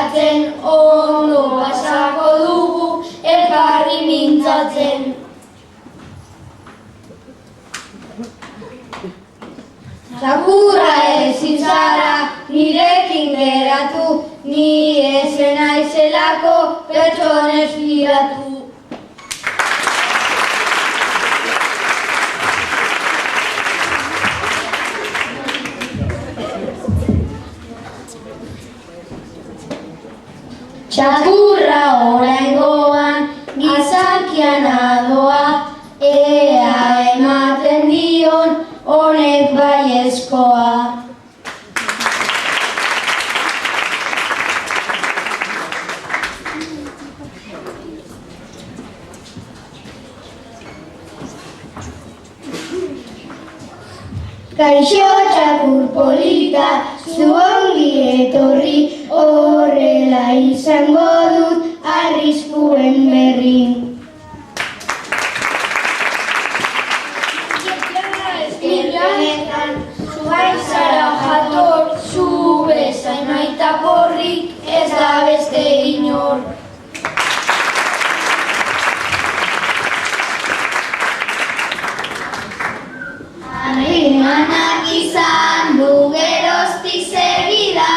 eskatzen, ondo pasako dugu elkarri mintzatzen. Txakurra ezin zara nirekin geratu, ni ez naizelako pertsonez fidatu. Txakurra oraingoan gizakian adoa, ea ematen dion honek baiezkoa. Kaixo txakur polita, zu ongi etorri, horrela izango dut arriskuen berri. Zara jator, zu bezain aita porrik, ez da beste inor. Harremanak izan du geroztik segida,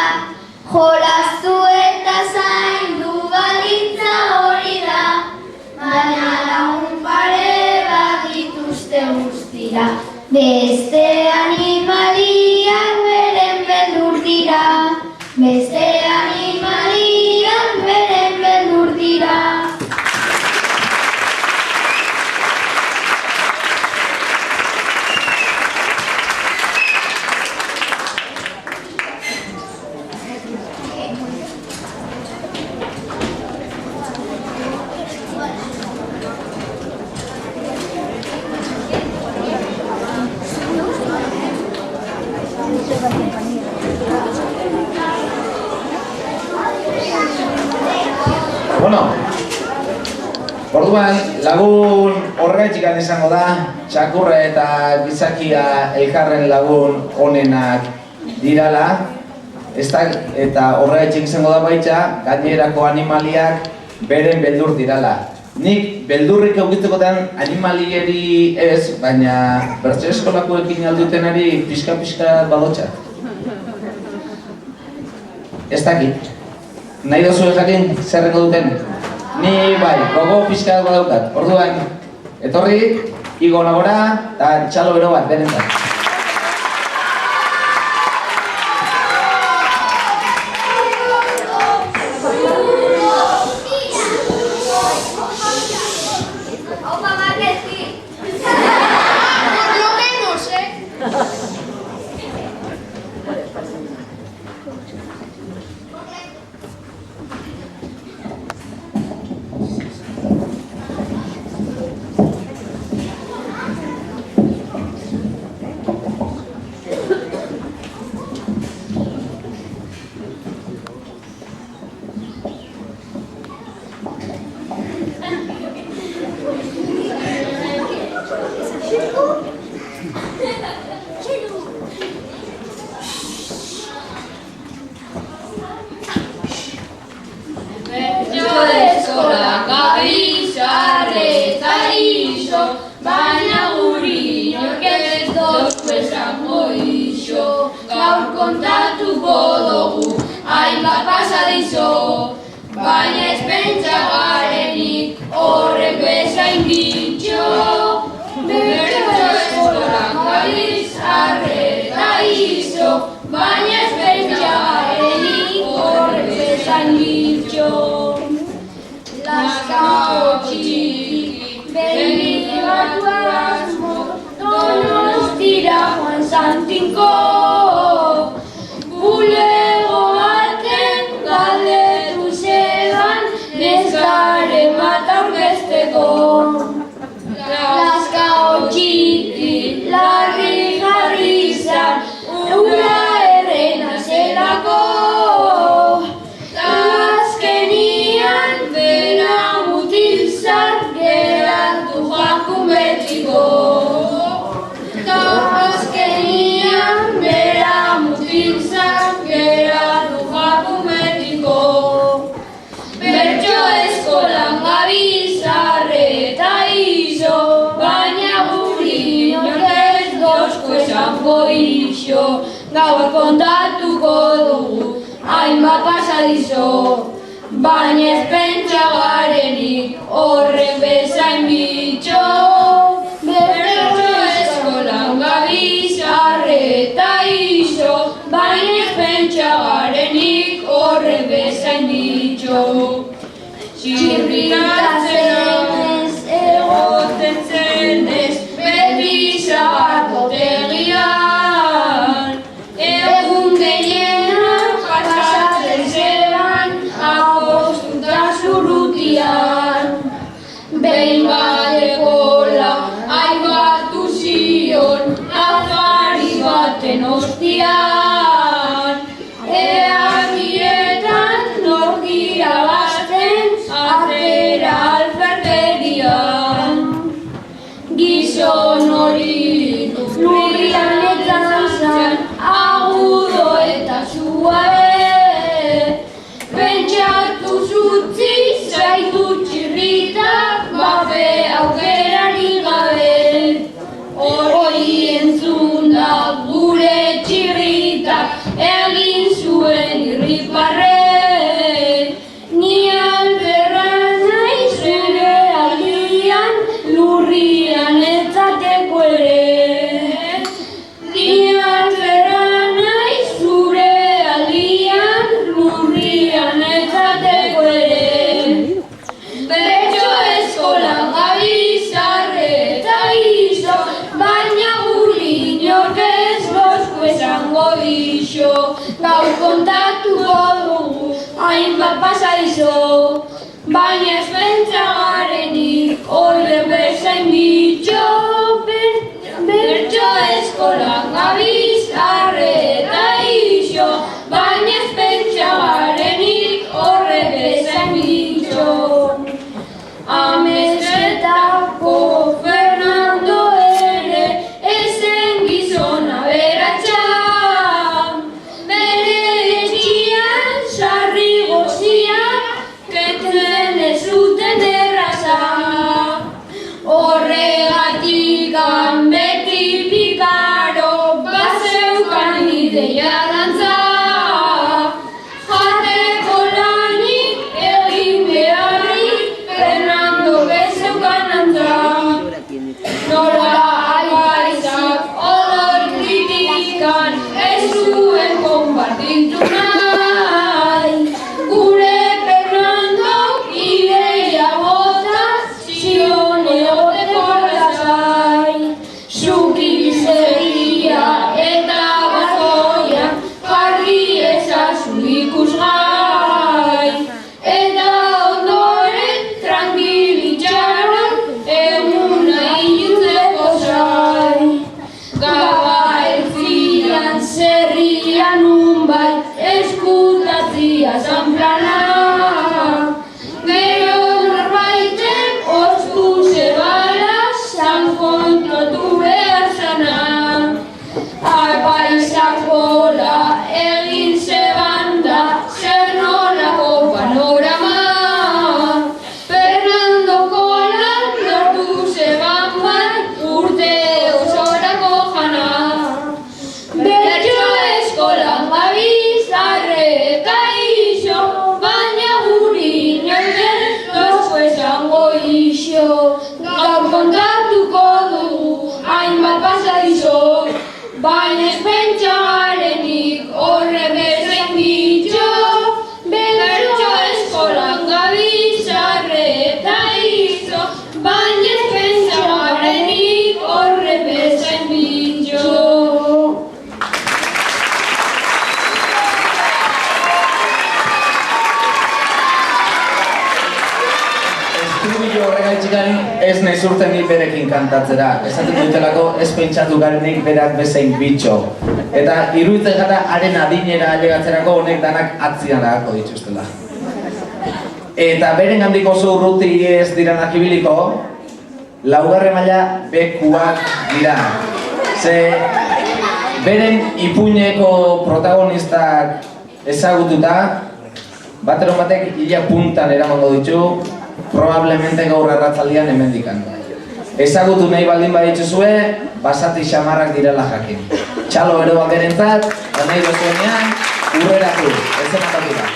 jolastu eta zaindu balitza hori da, baina lagun pare bat dituzte guztira. Beste animaliak beren beldur dira, beste animaliak beren beldur dira. Orduan, lagun horregatik izango da, txakurra eta gizakia elkarren lagun onenak dirala, eta horregatik izango da baita, gainerako animaliak beren beldur dirala. Nik beldurrik eukitzekotan animalieri ez, baina bertso eskolakoekin aldutenari pixka badotxat. Ez dakit. Nahi dozu ez dakin zerrengo duten? Ni bai, gogo pixka badaukat. Orduan, etorri, igo nagora, eta txalo bero bat, berentzat. Kontatuko dugu, hainbat pasadizo, baina ez pentsa garenik horrek bezain gintxo. Bertso eskolan gabiz arre eta izo, baina ez pentsa garenik horrek bezain gintxo. Lazkao txiki, behin batu asmo, Donostira Juan Santinko. Bulego baten galdetu zeban, neskaren bat aurkezteko. Lazkao txiki, larri jarri izan, ura errena zelako. Azkenian bera mutil zar, geratu jakun betiko. Azkenian bera goixo, gaur kontatuko dugu, hainbat pasadizo. Baina ez pentsa garenik, horrek bezain bitxo. Bertso eskolan gabiz, arreta iso, baina ez pentsa garenik, horrek bezain bitxo. Txirrikatzen egoten zenez, beti zagardotegian. Egun gehienak pasatzen zeban, apostuta zurrutian. Behin batekola aibatu zion, afari baten ostian. Ea bietan norkia bazten, atera alferterian. Gizon hori lurrian eta zan, agudo eta suabe. Pentsatu zutzi zaitu txirritak, bape aukerari gabe. Hori entzun da gure txirritak, egin zuen irriparre. Ni alberra naiz zure aldian, lurrian etzateko ere. Ni alberra naiz zure aldian, lurrian etzateko ere. Bertso eskolan gabiz, arreta iso, baina guri inork ez bozko esango iso. Gaur kontatuko dugu, hainbat pasadizo, baina ez pentsa garenik, horrek bezain bitxo. Bertso eskolan gabiz, arreta iso, baina ez pentsa garenik, horrek bezain bitxo. Amesetako Fernando ere ezen gizona beratxa. Bere etxian sarri goziak kentzen ez zuten erraza. Horregatikan beti pikaro bazeukan ideia dantza. Jateko lanik egin beharrik Fernando bezeukan antza. Nola aipaizak odol kritikan ez zuen konpartitu nahi. Gure Fernando ideia bota zion egoteko lasai. Zuki zeria eta bazoia jarri ezazu ikusgai. Eta ondoren tranquilitxaron eguna iluntzeko zai. Gabaeltzian zerrian unbait eskutatzia zan plana. Gero norbaiten oztu zebala zan kontuatu behar zana. Apaizakola egin zebanda zer nolako panorama. Fernando kola lortu zeban bai urte osorako jana. Bertso eskolan gabiz, arreta iso, baina guri inork ez bozko esango iso. Gaur kontatuko dugu, hainbat pasadizo, baina ez pentsa garenik, horrek bezain bitxo. Bertso eskolan gabiz, arreta iso, baina ez pentsa garenik, horrek bezain bitxo. Estribillo horregaitxikan ez nahi zurten nik berekin kantatzera. Esaten dutelako ez pentsatu garenik berak bezain bitxo. Eta iruditzen gara haren adinera ailegatzerako honek danak atzian lagako dituztela. Eta beren gandik oso urruti ez diranak ibiliko, laugarren maila bekuak dira. Ze beren ipuineko protagonistak ezagututa, bateron batek illa puntan eramango ditu, probablemente gaur arratzaldian hemendikan. Ezagutu nahi baldin badituzue, basati xamarrak direla jakin. Txalo ero bakerentzat, nahi bezuenean, urreratu, ezenatatu da.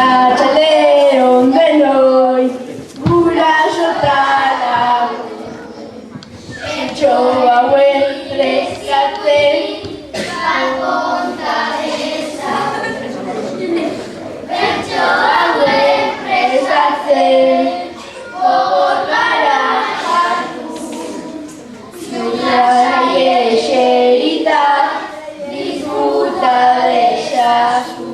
Arratsaldeon denoi, gurasotara, etxo hauen preskatzen, konta ezan. Etxo hauen preskatzen, gogor gara hartu, zurai eserita, disfruta dezazu.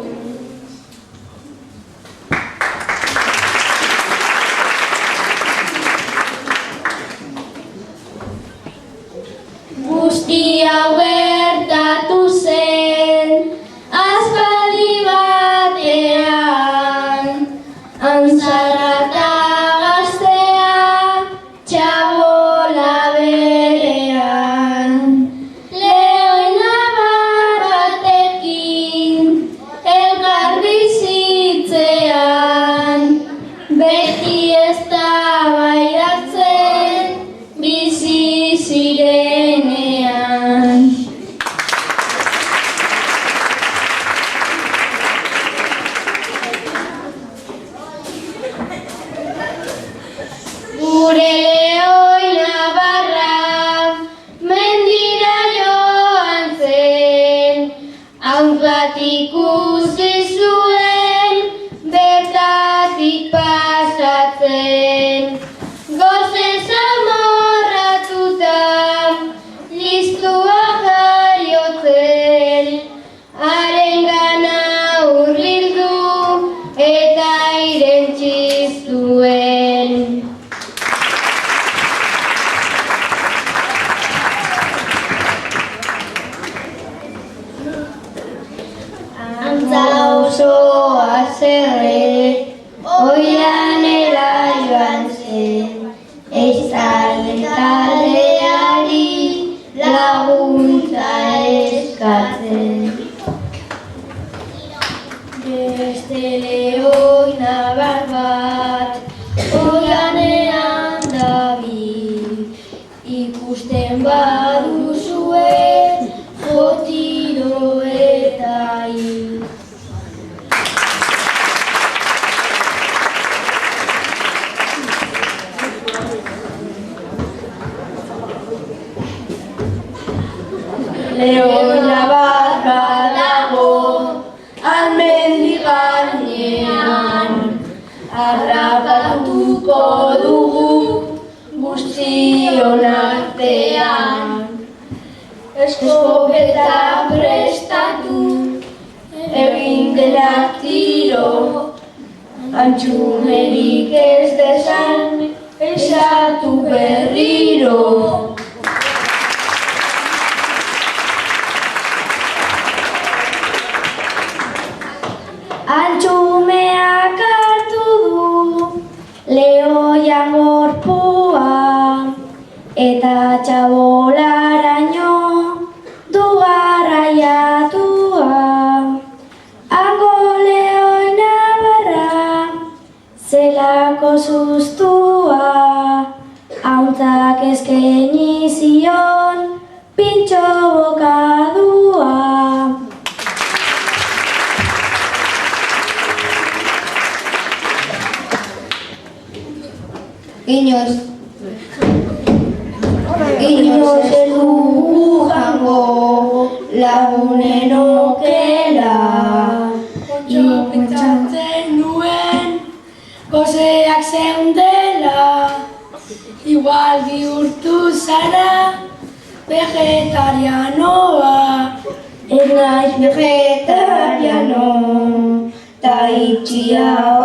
Guztia gertatu zen, aspaldi batean, antzarata gaztea, txabola berean. Lehoin abar batekin, elkar bizitzean, beti eztabaidatzen, bizi zirenean. Gure lehoi nabarra mendira joan zen, haunt bat ikusi zuen bertatik pasatzen. Gozez amorratuta, listua jariotzen, harengana hurbildu eta irentsi zuen. Antza osoa zerre, oianera joan zen, taldeari laguntza eskatzen. Beste lehoi nabar bat, oianean dabil, ikusten baduzue, jotiro eta hil. Leona bat badago, almendi gainean, harrapatuko dugu guztion artean. Eskopeta prestatu, egin denak tiro, antxumerik ez dezan, esatu berriro. Antxumeak hartu du lehoian gorpua, eta txabolaraino du garraiatua. Hango lehoi nabarra, zelako sustua, hauntzak eskaini zion pintxo bokadua. Inoz ez dugu jango lagunen okela, ikuntza Poseak zeundela, igual bihurtu zara, vegetarianoa. Ez naiz vegetariano, ta itxia